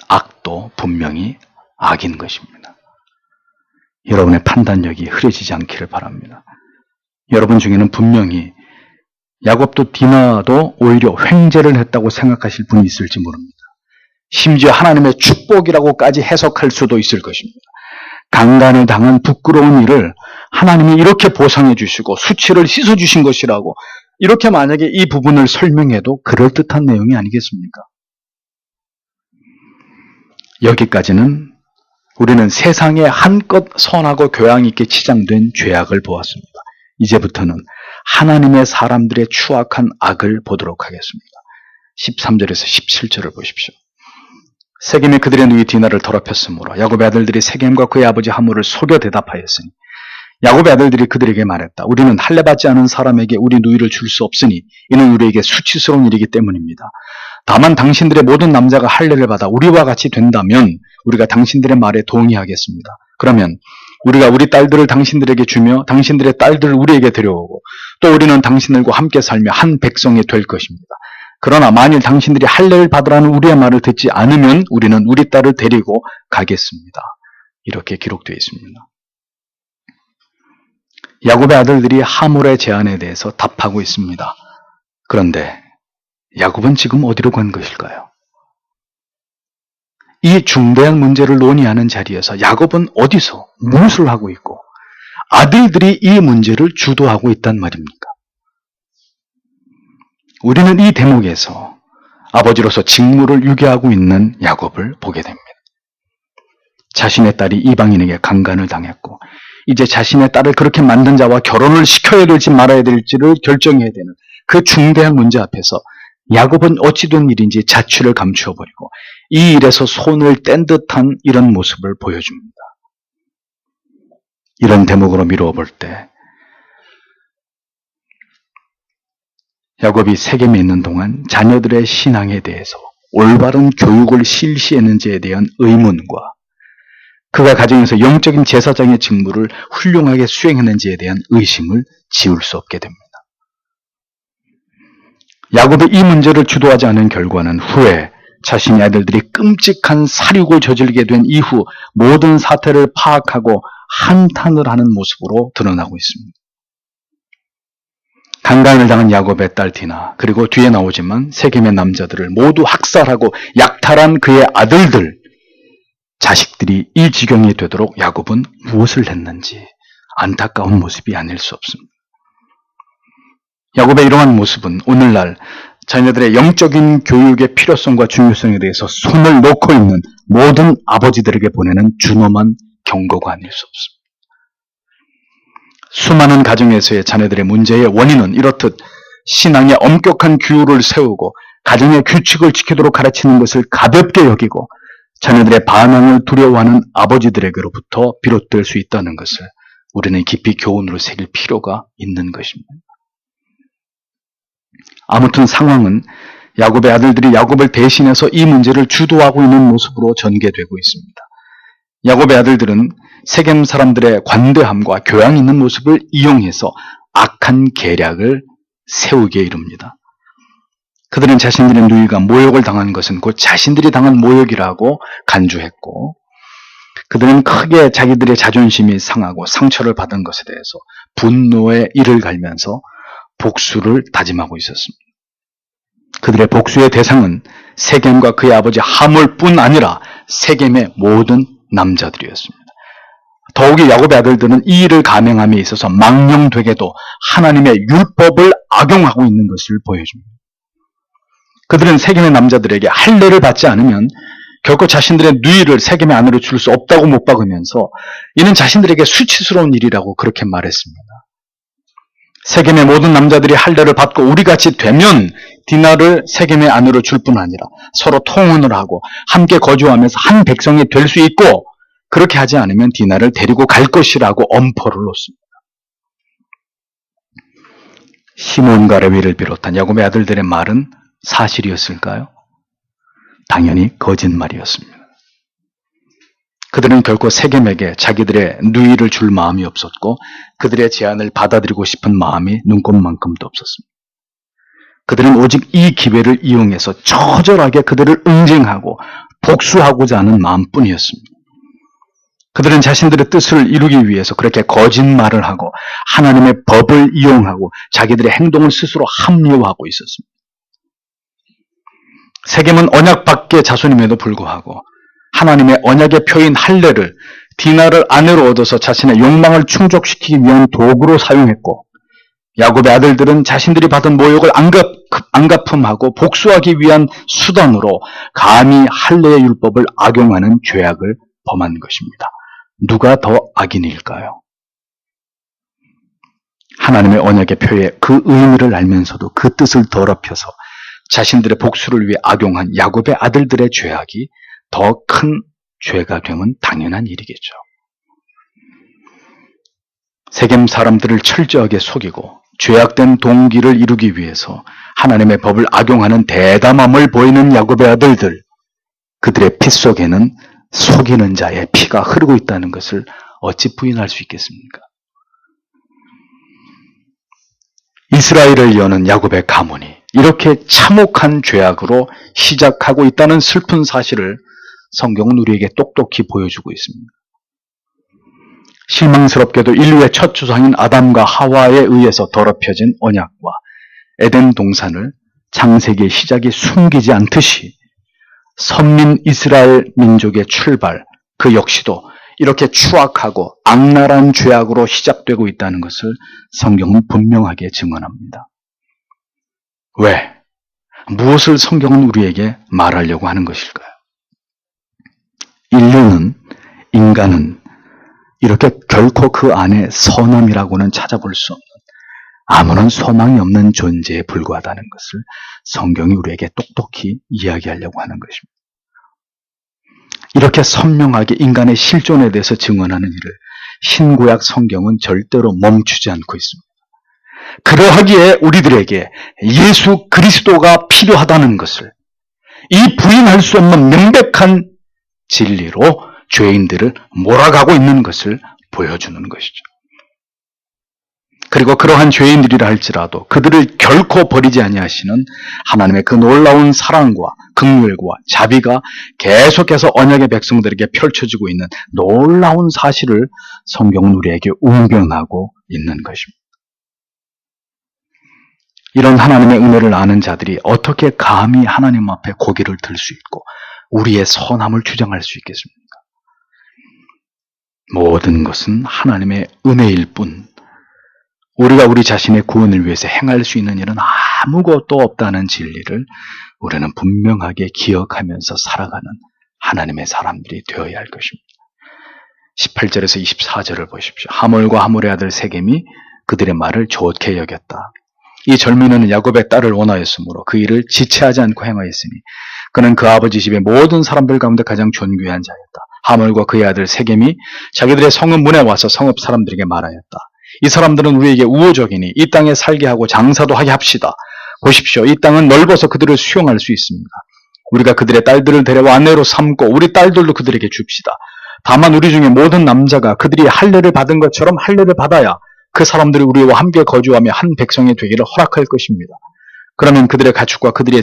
악도 분명히 악인 것입니다. 여러분의 판단력이 흐려지지 않기를 바랍니다. 여러분 중에는 분명히 야곱도 디나도 오히려 횡재를 했다고 생각하실 분이 있을지 모릅니다. 심지어 하나님의 축복이라고까지 해석할 수도 있을 것입니다. 강간을 당한 부끄러운 일을 하나님이 이렇게 보상해 주시고 수치를 씻어 주신 것이라고 이렇게 만약에 이 부분을 설명해도 그럴듯한 내용이 아니겠습니까? 여기까지는 우리는 세상에 한껏 선하고 교양 있게 치장된 죄악을 보았습니다. 이제부터는 하나님의 사람들의 추악한 악을 보도록 하겠습니다. 13절에서 17절을 보십시오. 세겜이 그들의 누이 디나를 더럽혔으므로 야곱의 아들들이 세겜과 그의 아버지 하몰을 속여 대답하였으니 야곱의 아들들이 그들에게 말했다. 우리는 할례받지 않은 사람에게 우리 누이를 줄 수 없으니 이는 우리에게 수치스러운 일이기 때문입니다. 다만 당신들의 모든 남자가 할례를 받아 우리와 같이 된다면 우리가 당신들의 말에 동의하겠습니다. 그러면 우리가 우리 딸들을 당신들에게 주며 당신들의 딸들을 우리에게 데려오고 또 우리는 당신들과 함께 살며 한 백성이 될 것입니다. 그러나 만일 당신들이 할례를 받으라는 우리의 말을 듣지 않으면 우리는 우리 딸을 데리고 가겠습니다. 이렇게 기록되어 있습니다. 야곱의 아들들이 하몰의 제안에 대해서 답하고 있습니다. 그런데 야곱은 지금 어디로 간 것일까요? 이 중대한 문제를 논의하는 자리에서 야곱은 어디서 무엇을 하고 있고 아들들이 이 문제를 주도하고 있단 말입니까? 우리는 이 대목에서 아버지로서 직무를 유기하고 있는 야곱을 보게 됩니다. 자신의 딸이 이방인에게 강간을 당했고 이제 자신의 딸을 그렇게 만든 자와 결혼을 시켜야 될지 말아야 될지를 결정해야 되는 그 중대한 문제 앞에서 야곱은 어찌 된 일인지 자취를 감추어버리고 이 일에서 손을 뗀 듯한 이런 모습을 보여줍니다. 이런 대목으로 미루어 볼 때 야곱이 세겜에 있는 동안 자녀들의 신앙에 대해서 올바른 교육을 실시했는지에 대한 의문과 그가 가정에서 영적인 제사장의 직무를 훌륭하게 수행했는지에 대한 의심을 지울 수 없게 됩니다. 야곱이 이 문제를 주도하지 않은 결과는 후에 자신의 아들들이 끔찍한 살육을 저지르게 된 이후 모든 사태를 파악하고 한탄을 하는 모습으로 드러나고 있습니다. 강간을 당한 야곱의 딸 디나 그리고 뒤에 나오지만 세겜의 남자들을 모두 학살하고 약탈한 그의 아들들 자식들이 이 지경이 되도록 야곱은 무엇을 했는지 안타까운 모습이 아닐 수 없습니다. 야곱의 이러한 모습은 오늘날 자녀들의 영적인 교육의 필요성과 중요성에 대해서 손을 놓고 있는 모든 아버지들에게 보내는 준엄한 경고가 아닐 수 없습니다. 수많은 가정에서의 자녀들의 문제의 원인은 이렇듯 신앙의 엄격한 규율을 세우고 가정의 규칙을 지키도록 가르치는 것을 가볍게 여기고 자녀들의 반항을 두려워하는 아버지들에게로부터 비롯될 수 있다는 것을 우리는 깊이 교훈으로 새길 필요가 있는 것입니다. 아무튼 상황은 야곱의 아들들이 야곱을 대신해서 이 문제를 주도하고 있는 모습으로 전개되고 있습니다. 야곱의 아들들은 세겜 사람들의 관대함과 교양 있는 모습을 이용해서 악한 계략을 세우기에 이릅니다. 그들은 자신들의 누이가 모욕을 당한 것은 곧 자신들이 당한 모욕이라고 간주했고, 그들은 크게 자기들의 자존심이 상하고 상처를 받은 것에 대해서 분노에 이를 갈면서 복수를 다짐하고 있었습니다. 그들의 복수의 대상은 세겜과 그의 아버지 하몰뿐 아니라 세겜의 모든 남자들이었습니다. 더욱이 야곱의 아들들은 이 일을 감행함에 있어서 망령되게도 하나님의 율법을 악용하고 있는 것을 보여줍니다. 그들은 세겜의 남자들에게 할례를 받지 않으면 결코 자신들의 누이를 세겜의 아내로 줄 수 없다고 못 박으면서 이는 자신들에게 수치스러운 일이라고 그렇게 말했습니다. 세겜의 모든 남자들이 할례를 받고 우리같이 되면 디나를 세겜의 아내로 줄 뿐 아니라 서로 통혼을 하고 함께 거주하면서 한 백성이 될 수 있고, 그렇게 하지 않으면 디나를 데리고 갈 것이라고 엄포를 놓습니다. 시몬과 레위를 비롯한 야곱의 아들들의 말은 사실이었을까요? 당연히 거짓말이었습니다. 그들은 결코 세겜에게 자기들의 누이를 줄 마음이 없었고 그들의 제안을 받아들이고 싶은 마음이 눈꼽만큼도 없었습니다. 그들은 오직 이 기회를 이용해서 처절하게 그들을 응징하고 복수하고자 하는 마음뿐이었습니다. 그들은 자신들의 뜻을 이루기 위해서 그렇게 거짓말을 하고 하나님의 법을 이용하고 자기들의 행동을 스스로 합리화하고 있었습니다. 세겜은 언약 밖의 자손임에도 불구하고 하나님의 언약의 표인 할례를 디나를 아내로 얻어서 자신의 욕망을 충족시키기 위한 도구로 사용했고, 야곱의 아들들은 자신들이 받은 모욕을 안갚음하고 복수하기 위한 수단으로 감히 할례의 율법을 악용하는 죄악을 범한 것입니다. 누가 더 악인일까요? 하나님의 언약의 표에 그 의미를 알면서도 그 뜻을 더럽혀서 자신들의 복수를 위해 악용한 야곱의 아들들의 죄악이 더 큰 죄가 되면 당연한 일이겠죠. 세겜 사람들을 철저하게 속이고 죄악된 동기를 이루기 위해서 하나님의 법을 악용하는 대담함을 보이는 야곱의 아들들, 그들의 피 속에는 속이는 자의 피가 흐르고 있다는 것을 어찌 부인할 수 있겠습니까? 이스라엘을 여는 야곱의 가문이 이렇게 참혹한 죄악으로 시작하고 있다는 슬픈 사실을 성경은 우리에게 똑똑히 보여주고 있습니다. 실망스럽게도 인류의 첫 조상인 아담과 하와에 의해서 더럽혀진 언약과 에덴 동산을 창세기의 시작이 숨기지 않듯이 선민 이스라엘 민족의 출발, 그 역시도 이렇게 추악하고 악랄한 죄악으로 시작되고 있다는 것을 성경은 분명하게 증언합니다. 왜? 무엇을 성경은 우리에게 말하려고 하는 것일까요? 인간은 이렇게 결코 그 안에 선함이라고는 찾아볼 수 없는 아무런 소망이 없는 존재에 불과하다는 것을 성경이 우리에게 똑똑히 이야기하려고 하는 것입니다. 이렇게 선명하게 인간의 실존에 대해서 증언하는 일을 신구약 성경은 절대로 멈추지 않고 있습니다. 그러하기에 우리들에게 예수 그리스도가 필요하다는 것을, 이 부인할 수 없는 명백한 진리로 죄인들을 몰아가고 있는 것을 보여주는 것이죠. 그리고 그러한 죄인들이라 할지라도 그들을 결코 버리지 아니하시는 하나님의 그 놀라운 사랑과 긍휼과 자비가 계속해서 언약의 백성들에게 펼쳐지고 있는 놀라운 사실을 성경은 우리에게 웅변하고 있는 것입니다. 이런 하나님의 은혜를 아는 자들이 어떻게 감히 하나님 앞에 고개를 들 수 있고 우리의 선함을 주장할 수 있겠습니까? 모든 것은 하나님의 은혜일 뿐, 우리가 우리 자신의 구원을 위해서 행할 수 있는 일은 아무것도 없다는 진리를 우리는 분명하게 기억하면서 살아가는 하나님의 사람들이 되어야 할 것입니다. 18절에서 24절을 보십시오. 하몰과 하몰의 아들 세겜이 그들의 말을 좋게 여겼다. 이 젊은이는 야곱의 딸을 원하였으므로 그 일을 지체하지 않고 행하였으니 그는 그 아버지 집의 모든 사람들 가운데 가장 존귀한 자였다. 하몰과 그의 아들 세겜이 자기들의 성읍 문에 와서 성읍 사람들에게 말하였다. 이 사람들은 우리에게 우호적이니 이 땅에 살게 하고 장사도 하게 합시다. 보십시오. 이 땅은 넓어서 그들을 수용할 수 있습니다. 우리가 그들의 딸들을 데려와 아내로 삼고 우리 딸들도 그들에게 줍시다. 다만 우리 중에 모든 남자가 그들이 할례를 받은 것처럼 할례를 받아야 그 사람들이 우리와 함께 거주하며 한 백성이 되기를 허락할 것입니다. 그러면 그들의 가축과 그들의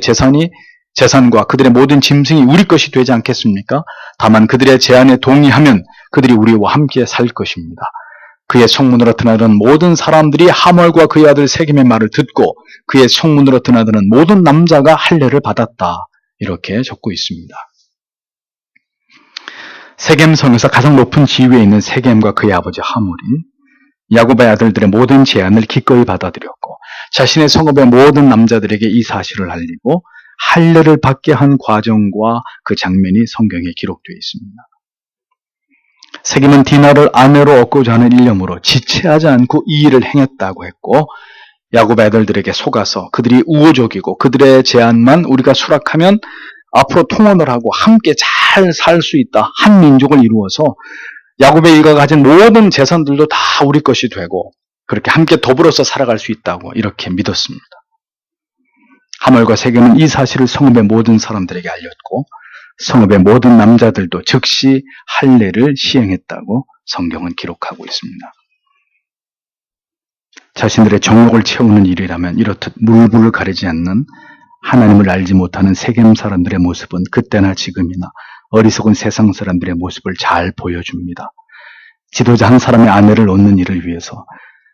재산과 그들의 모든 짐승이 우리 것이 되지 않겠습니까? 다만 그들의 제안에 동의하면 그들이 우리와 함께 살 것입니다. 그의 성문으로 드나드는 모든 사람들이 하몰과 그의 아들 세겜의 말을 듣고 그의 성문으로 드나드는 모든 남자가 할례를 받았다. 이렇게 적고 있습니다. 세겜성에서 가장 높은 지위에 있는 세겜과 그의 아버지 하몰이 야곱의 아들들의 모든 제안을 기꺼이 받아들였고 자신의 성읍의 모든 남자들에게 이 사실을 알리고 할례를 받게 한 과정과 그 장면이 성경에 기록되어 있습니다. 세겜은 디나를 아내로 얻고자 하는 일념으로 지체하지 않고 이 일을 행했다고 했고 야곱의 아들들에게 속아서 그들이 우호적이고 그들의 제안만 우리가 수락하면 앞으로 통혼을 하고 함께 잘 살 수 있다. 한 민족을 이루어서 야곱의 일가 가진 모든 재산들도 다 우리 것이 되고 그렇게 함께 더불어서 살아갈 수 있다고 이렇게 믿었습니다. 하몰과 세겜은 이 사실을 성읍의 모든 사람들에게 알렸고 성읍의 모든 남자들도 즉시 할례를 시행했다고 성경은 기록하고 있습니다. 자신들의 정욕을 채우는 일이라면 이렇듯 물불을 가리지 않는 하나님을 알지 못하는 세겜 사람들의 모습은 그때나 지금이나 어리석은 세상 사람들의 모습을 잘 보여줍니다. 지도자 한 사람의 아내를 얻는 일을 위해서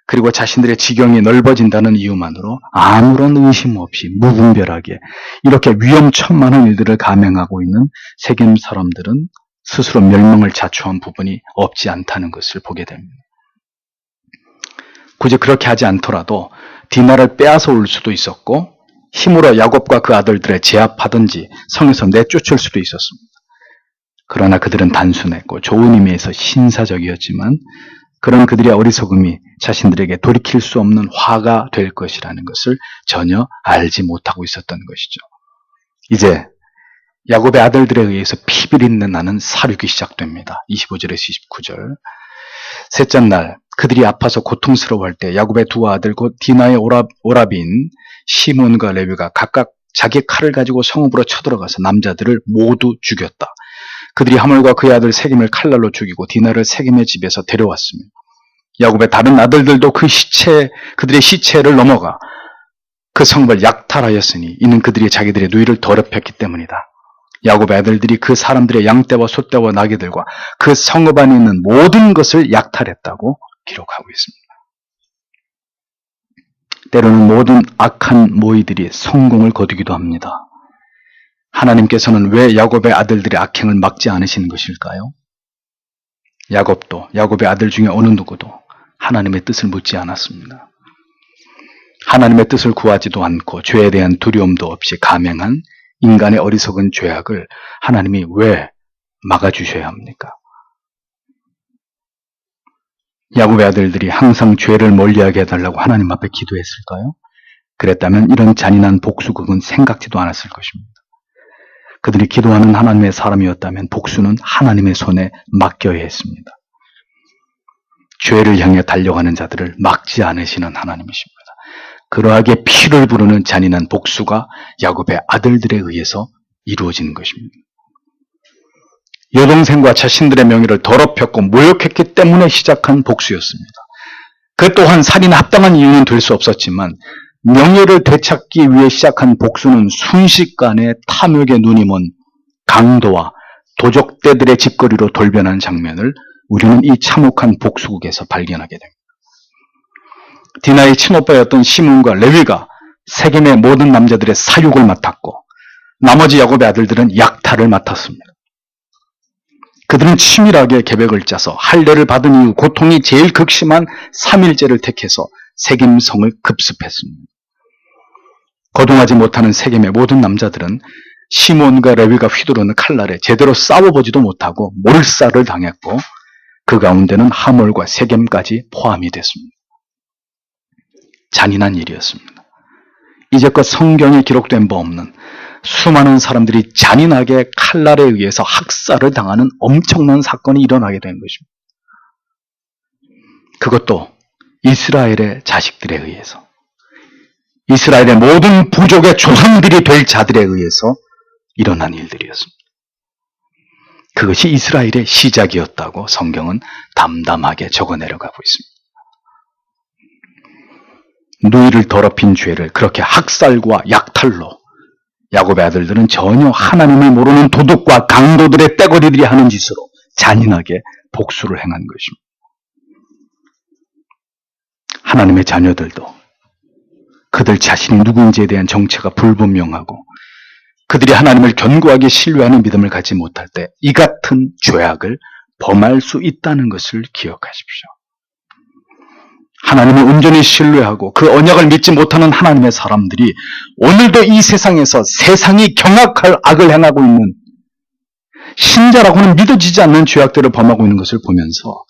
그리고 자신들의 지경이 넓어진다는 이유만으로 아무런 의심 없이 무분별하게 이렇게 위험천만한 일들을 감행하고 있는 세겜 사람들은 스스로 멸망을 자초한 부분이 없지 않다는 것을 보게 됩니다. 굳이 그렇게 하지 않더라도 디나를 빼앗아 올 수도 있었고 힘으로 야곱과 그 아들들을 제압하든지 성에서 내쫓을 수도 있었습니다. 그러나 그들은 단순했고 좋은 의미에서 신사적이었지만 그런 그들의 어리석음이 자신들에게 돌이킬 수 없는 화가 될 것이라는 것을 전혀 알지 못하고 있었던 것이죠. 이제 야곱의 아들들에 의해서 피비린내 나는 사륙이 시작됩니다. 25절에서 29절. 셋째 날 그들이 아파서 고통스러워할 때 야곱의 두 아들 곧 디나의 오라비인 시몬과 레위가 각각 자기 칼을 가지고 성읍으로 쳐들어가서 남자들을 모두 죽였다. 그들이 하몰과 그의 아들 세겜을 칼날로 죽이고 디나를 세겜의 집에서 데려왔으며 야곱의 다른 아들들도 그들의 시체를 넘어가 그 성읍을 약탈하였으니 이는 그들이 자기들의 누이를 더럽혔기 때문이다. 야곱의 아들들이 그 사람들의 양떼와 소떼와 나귀들과 그 성읍 안에 있는 모든 것을 약탈했다고 기록하고 있습니다. 때로는 모든 악한 모의들이 성공을 거두기도 합니다. 하나님께서는 왜 야곱의 아들들의 악행을 막지 않으시는 것일까요? 야곱도 야곱의 아들 중에 어느 누구도 하나님의 뜻을 묻지 않았습니다. 하나님의 뜻을 구하지도 않고 죄에 대한 두려움도 없이 감행한 인간의 어리석은 죄악을 하나님이 왜 막아주셔야 합니까? 야곱의 아들들이 항상 죄를 멀리하게 해달라고 하나님 앞에 기도했을까요? 그랬다면 이런 잔인한 복수극은 생각지도 않았을 것입니다. 그들이 기도하는 하나님의 사람이었다면 복수는 하나님의 손에 맡겨야 했습니다. 죄를 향해 달려가는 자들을 막지 않으시는 하나님이십니다. 그러하게 피를 부르는 잔인한 복수가 야곱의 아들들에 의해서 이루어지는 것입니다. 여동생과 자신들의 명예를 더럽혔고 모욕했기 때문에 시작한 복수였습니다. 그 또한 살인에 합당한 이유는 될 수 없었지만 명예를 되찾기 위해 시작한 복수는 순식간에 탐욕의 눈이 먼 강도와 도적대들의 짓거리로 돌변한 장면을 우리는 이 참혹한 복수극에서 발견하게 됩니다. 디나의 친오빠였던 시몬과 레위가 세겜의 모든 남자들의 사육을 맡았고 나머지 야곱의 아들들은 약탈을 맡았습니다. 그들은 치밀하게 계획을 짜서 할례를 받은 이후 고통이 제일 극심한 3일째를 택해서 세겜성을 급습했습니다. 거동하지 못하는 세겜의 모든 남자들은 시몬과 레위가 휘두르는 칼날에 제대로 싸워보지도 못하고 몰살을 당했고 그 가운데는 하몰과 세겜까지 포함이 됐습니다. 잔인한 일이었습니다. 이제껏 성경에 기록된 바 없는 수많은 사람들이 잔인하게 칼날에 의해서 학살을 당하는 엄청난 사건이 일어나게 된 것입니다. 그것도 이스라엘의 자식들에 의해서, 이스라엘의 모든 부족의 조상들이 될 자들에 의해서 일어난 일들이었습니다. 그것이 이스라엘의 시작이었다고 성경은 담담하게 적어 내려가고 있습니다. 누이를 더럽힌 죄를 그렇게 학살과 약탈로 야곱의 아들들은 전혀 하나님을 모르는 도둑과 강도들의 떼거리들이 하는 짓으로 잔인하게 복수를 행한 것입니다. 하나님의 자녀들도 그들 자신이 누구인지에 대한 정체가 불분명하고 그들이 하나님을 견고하게 신뢰하는 믿음을 갖지 못할 때 이 같은 죄악을 범할 수 있다는 것을 기억하십시오. 하나님을 온전히 신뢰하고 그 언약을 믿지 못하는 하나님의 사람들이 오늘도 이 세상에서 세상이 경악할 악을 행하고 있는, 신자라고는 믿어지지 않는 죄악들을 범하고 있는 것을 보면서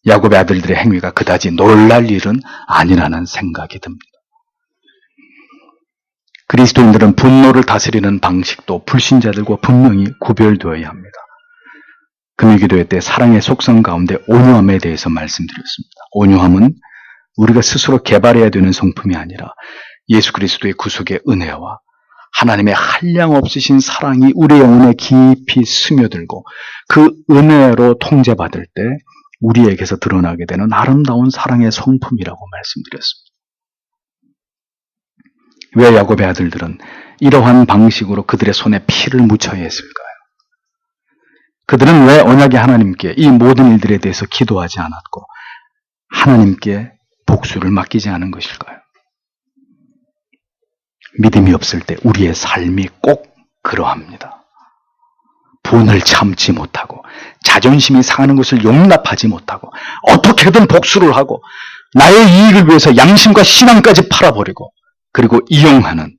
야곱의 아들들의 행위가 그다지 놀랄 일은 아니라는 생각이 듭니다. 그리스도인들은 분노를 다스리는 방식도 불신자들과 분명히 구별되어야 합니다. 금요기도회 때 사랑의 속성 가운데 온유함에 대해서 말씀드렸습니다. 온유함은 우리가 스스로 개발해야 되는 성품이 아니라 예수 그리스도의 구속의 은혜와 하나님의 한량없으신 사랑이 우리 영혼에 깊이 스며들고 그 은혜로 통제받을 때 우리에게서 드러나게 되는 아름다운 사랑의 성품이라고 말씀드렸습니다. 왜 야곱의 아들들은 이러한 방식으로 그들의 손에 피를 묻혀야 했을까요? 그들은 왜 언약의 하나님께 이 모든 일들에 대해서 기도하지 않았고 하나님께 복수를 맡기지 않은 것일까요? 믿음이 없을 때 우리의 삶이 꼭 그러합니다. 분을 참지 못하고 자존심이 상하는 것을 용납하지 못하고 어떻게든 복수를 하고 나의 이익을 위해서 양심과 신앙까지 팔아버리고 그리고 이용하는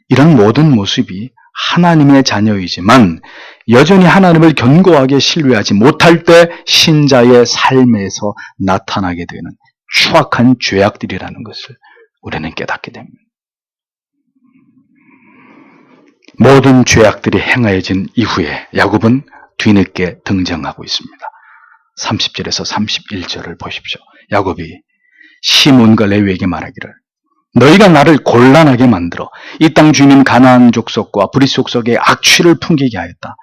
이런 모든 모습이 하나님의 자녀이지만 여전히 하나님을 견고하게 신뢰하지 못할 때 신자의 삶에서 나타나게 되는 추악한 죄악들이라는 것을 우리는 깨닫게 됩니다. 모든 죄악들이 행하여진 이후에 야곱은 뒤늦게 등장하고 있습니다. 30절에서 31절을 보십시오. 야곱이 시몬과 레위에게 말하기를 너희가 나를 곤란하게 만들어 이 땅 주인인 가나안 족속과 브릿 족속의 악취를 풍기게 하였다.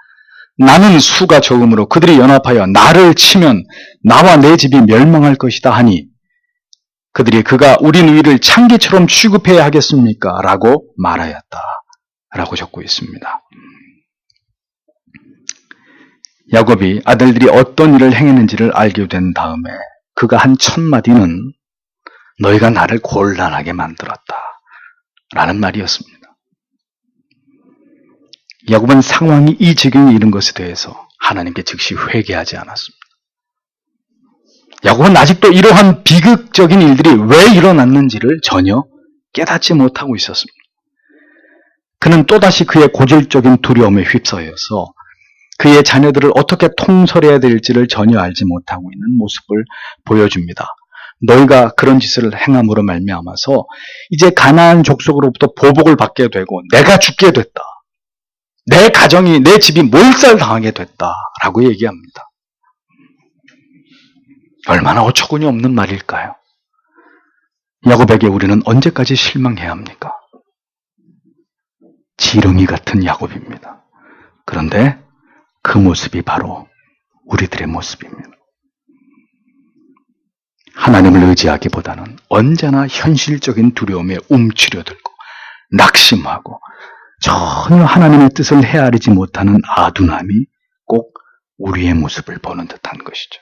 나는 수가 적음으로 그들이 연합하여 나를 치면 나와 내 집이 멸망할 것이다 하니 그들이 그가 우리 누이를 창기처럼 취급해야 하겠습니까? 라고 말하였다. 라고 적고 있습니다. 야곱이 아들들이 어떤 일을 행했는지를 알게 된 다음에 그가 한 첫 마디는 너희가 나를 곤란하게 만들었다. 라는 말이었습니다. 야곱은 상황이 이 지경에 이른 것에 대해서 하나님께 즉시 회개하지 않았습니다. 야곱은 아직도 이러한 비극적인 일들이 왜 일어났는지를 전혀 깨닫지 못하고 있었습니다. 그는 또다시 그의 고질적인 두려움에 휩싸여서 그의 자녀들을 어떻게 통솔해야 될지를 전혀 알지 못하고 있는 모습을 보여줍니다. 너희가 그런 짓을 행함으로 말미암아서 이제 가나안 족속으로부터 보복을 받게 되고 내가 죽게 됐다. 내 가정이, 내 집이 몰살당하게 됐다라고 얘기합니다. 얼마나 어처구니 없는 말일까요? 야곱에게 우리는 언제까지 실망해야 합니까? 지렁이 같은 야곱입니다. 그런데 그 모습이 바로 우리들의 모습입니다. 하나님을 의지하기보다는 언제나 현실적인 두려움에 움츠려들고 낙심하고 전혀 하나님의 뜻을 헤아리지 못하는 아둔함이 꼭 우리의 모습을 보는 듯한 것이죠.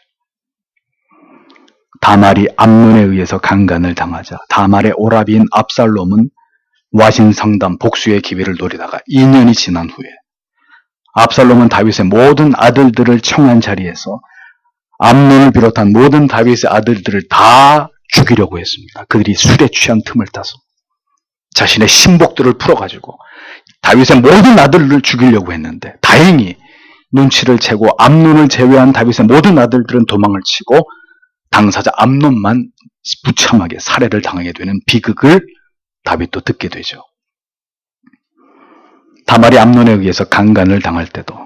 다말이 암논에 의해서 강간을 당하자 다말의 오라비인 압살롬은 와신상담 복수의 기회를 노리다가 2년이 지난 후에 압살롬은 다윗의 모든 아들들을 청한 자리에서 암논을 비롯한 모든 다윗의 아들들을 다 죽이려고 했습니다. 그들이 술에 취한 틈을 타서 자신의 신복들을 풀어가지고 다윗의 모든 아들을 죽이려고 했는데 다행히 눈치를 채고 암논을 제외한 다윗의 모든 아들들은 도망을 치고 당사자 암논만 무참하게 살해를 당하게 되는 비극을 다윗도 듣게 되죠. 다말이 암논에 의해서 강간을 당할 때도,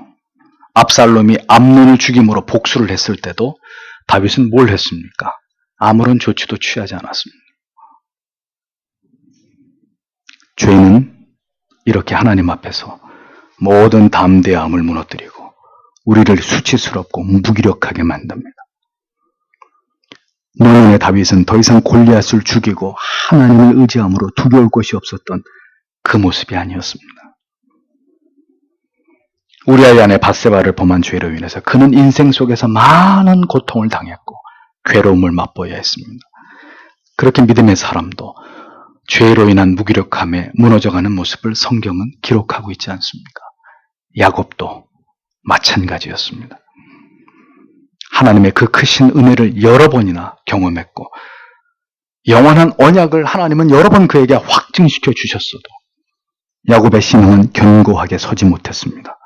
압살롬이 암논을 죽임으로 복수를 했을 때도 다윗은 뭘 했습니까? 아무런 조치도 취하지 않았습니다. 죄는 이렇게 하나님 앞에서 모든 담대함을 무너뜨리고 우리를 수치스럽고 무기력하게 만듭니다. 노년의 다윗은 더 이상 골리앗을 죽이고 하나님을 의지함으로 두려울 것이 없었던 그 모습이 아니었습니다. 우리아의 아내 밧세바를 범한 죄로 인해서 그는 인생 속에서 많은 고통을 당했고 괴로움을 맛보아야 했습니다. 그렇게 믿음의 사람도 죄로 인한 무기력함에 무너져가는 모습을 성경은 기록하고 있지 않습니까? 야곱도 마찬가지였습니다. 하나님의 그 크신 은혜를 여러 번이나 경험했고 영원한 언약을 하나님은 여러 번 그에게 확증시켜 주셨어도 야곱의 신앙은 견고하게 서지 못했습니다.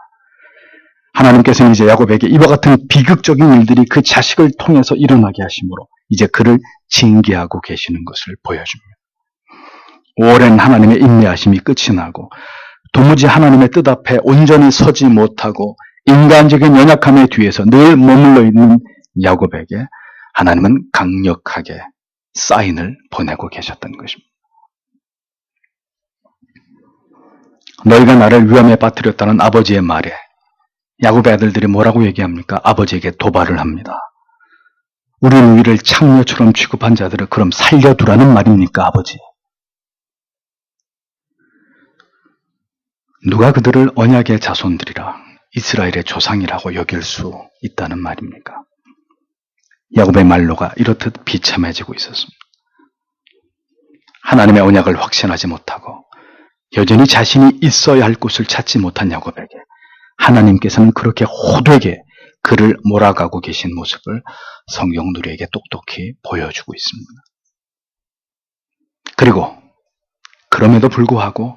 하나님께서는 이제 야곱에게 이와 같은 비극적인 일들이 그 자식을 통해서 일어나게 하심으로 이제 그를 징계하고 계시는 것을 보여줍니다. 오랜 하나님의 인내하심이 끝이 나고 도무지 하나님의 뜻 앞에 온전히 서지 못하고 인간적인 연약함의 뒤에서 늘 머물러 있는 야곱에게 하나님은 강력하게 사인을 보내고 계셨던 것입니다. 너희가 나를 위험에 빠뜨렸다는 아버지의 말에 야곱의 아들들이 뭐라고 얘기합니까? 아버지에게 도발을 합니다. 우리 누이를 창녀처럼 취급한 자들을 그럼 살려두라는 말입니까, 아버지? 누가 그들을 언약의 자손들이라 이스라엘의 조상이라고 여길 수 있다는 말입니까? 야곱의 말로가 이렇듯 비참해지고 있었습니다. 하나님의 언약을 확신하지 못하고 여전히 자신이 있어야 할 곳을 찾지 못한 야곱에게 하나님께서는 그렇게 호되게 그를 몰아가고 계신 모습을 성경은 우리에게 똑똑히 보여주고 있습니다. 그리고 그럼에도 불구하고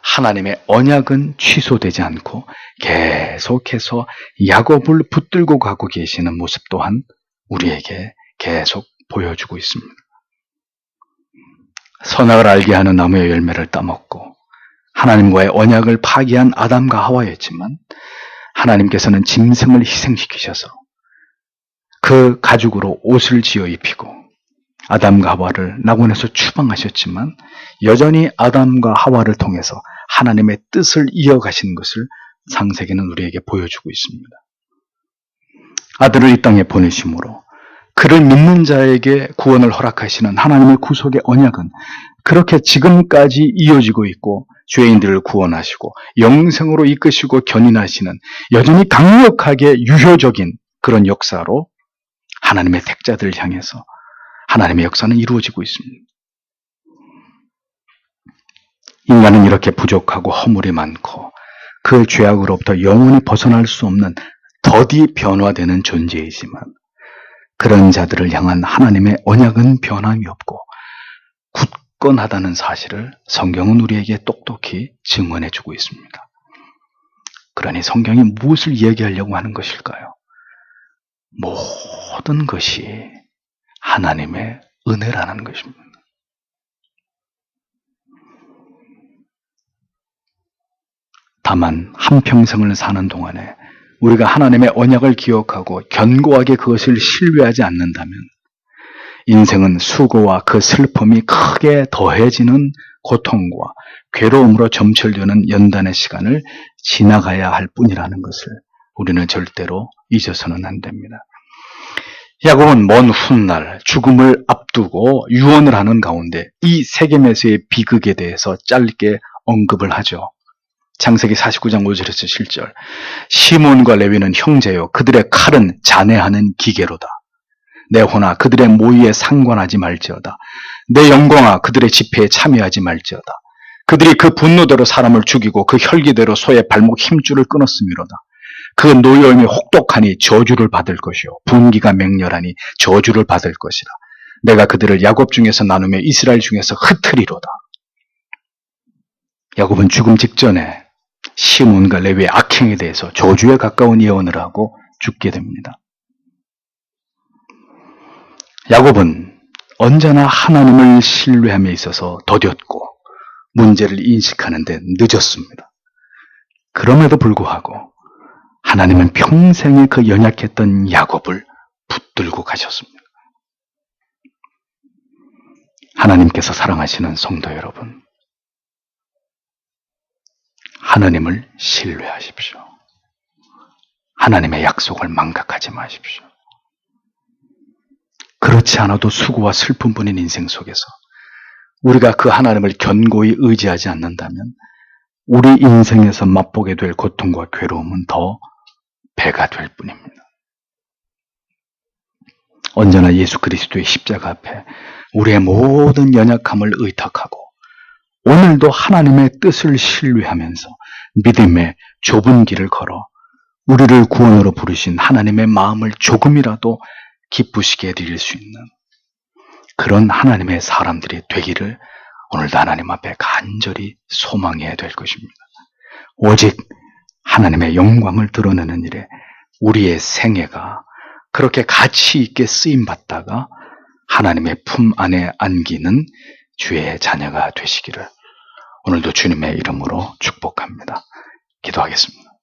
하나님의 언약은 취소되지 않고 계속해서 야곱을 붙들고 가고 계시는 모습 또한 우리에게 계속 보여주고 있습니다. 선악을 알게 하는 나무의 열매를 따먹고 하나님과의 언약을 파기한 아담과 하와였지만 하나님께서는 짐승을 희생시키셔서 그 가죽으로 옷을 지어 입히고 아담과 하와를 낙원에서 추방하셨지만 여전히 아담과 하와를 통해서 하나님의 뜻을 이어가신 것을 창세기는 우리에게 보여주고 있습니다. 아들을 이 땅에 보내심으로 그를 믿는 자에게 구원을 허락하시는 하나님의 구속의 언약은 그렇게 지금까지 이어지고 있고 죄인들을 구원하시고 영생으로 이끄시고 견인하시는 여전히 강력하게 유효적인 그런 역사로 하나님의 택자들을 향해서 하나님의 역사는 이루어지고 있습니다. 인간은 이렇게 부족하고 허물이 많고 그 죄악으로부터 영원히 벗어날 수 없는 더디 변화되는 존재이지만 그런 자들을 향한 하나님의 언약은 변함이 없고 굳건하다는 사실을 성경은 우리에게 똑똑히 증언해주고 있습니다. 그러니 성경이 무엇을 이야기하려고 하는 것일까요? 모든 것이 하나님의 은혜라는 것입니다. 다만 한평생을 사는 동안에 우리가 하나님의 언약을 기억하고 견고하게 그것을 신뢰하지 않는다면 인생은 수고와 그 슬픔이 크게 더해지는 고통과 괴로움으로 점철되는 연단의 시간을 지나가야 할 뿐이라는 것을 우리는 절대로 잊어서는 안 됩니다. 야곱은 먼 훗날 죽음을 앞두고 유언을 하는 가운데 이 세겜에서의 비극에 대해서 짧게 언급을 하죠. 창세기 49장 5절에서 7절. 시몬과 레위는 형제요 그들의 칼은 잔해하는 기계로다. 내 혼아 그들의 모의에 상관하지 말지어다. 내 영광아 그들의 집회에 참여하지 말지어다. 그들이 그 분노대로 사람을 죽이고 그 혈기대로 소의 발목 힘줄을 끊었음이로다. 그 노여움이 혹독하니 저주를 받을 것이요 분기가 맹렬하니 저주를 받을 것이라. 내가 그들을 야곱 중에서 나누며 이스라엘 중에서 흩으리로다. 야곱은 죽음 직전에 시몬과 레위의 악행에 대해서 저주에 가까운 예언을 하고 죽게 됩니다. 야곱은 언제나 하나님을 신뢰함에 있어서 더뎠고 문제를 인식하는 데 늦었습니다. 그럼에도 불구하고 하나님은 평생에 그 연약했던 야곱을 붙들고 가셨습니다. 하나님께서 사랑하시는 성도 여러분, 하나님을 신뢰하십시오. 하나님의 약속을 망각하지 마십시오. 그렇지 않아도 수고와 슬픔뿐인 인생 속에서 우리가 그 하나님을 견고히 의지하지 않는다면 우리 인생에서 맛보게 될 고통과 괴로움은 더 배가 될 뿐입니다. 언제나 예수 그리스도의 십자가 앞에 우리의 모든 연약함을 의탁하고 오늘도 하나님의 뜻을 신뢰하면서 믿음의 좁은 길을 걸어 우리를 구원으로 부르신 하나님의 마음을 조금이라도 기쁘시게 해드릴 수 있는 그런 하나님의 사람들이 되기를 오늘도 하나님 앞에 간절히 소망해야 될 것입니다. 오직 하나님의 영광을 드러내는 일에 우리의 생애가 그렇게 가치 있게 쓰임받다가 하나님의 품 안에 안기는 주의 자녀가 되시기를 오늘도 주님의 이름으로 축복합니다. 기도하겠습니다.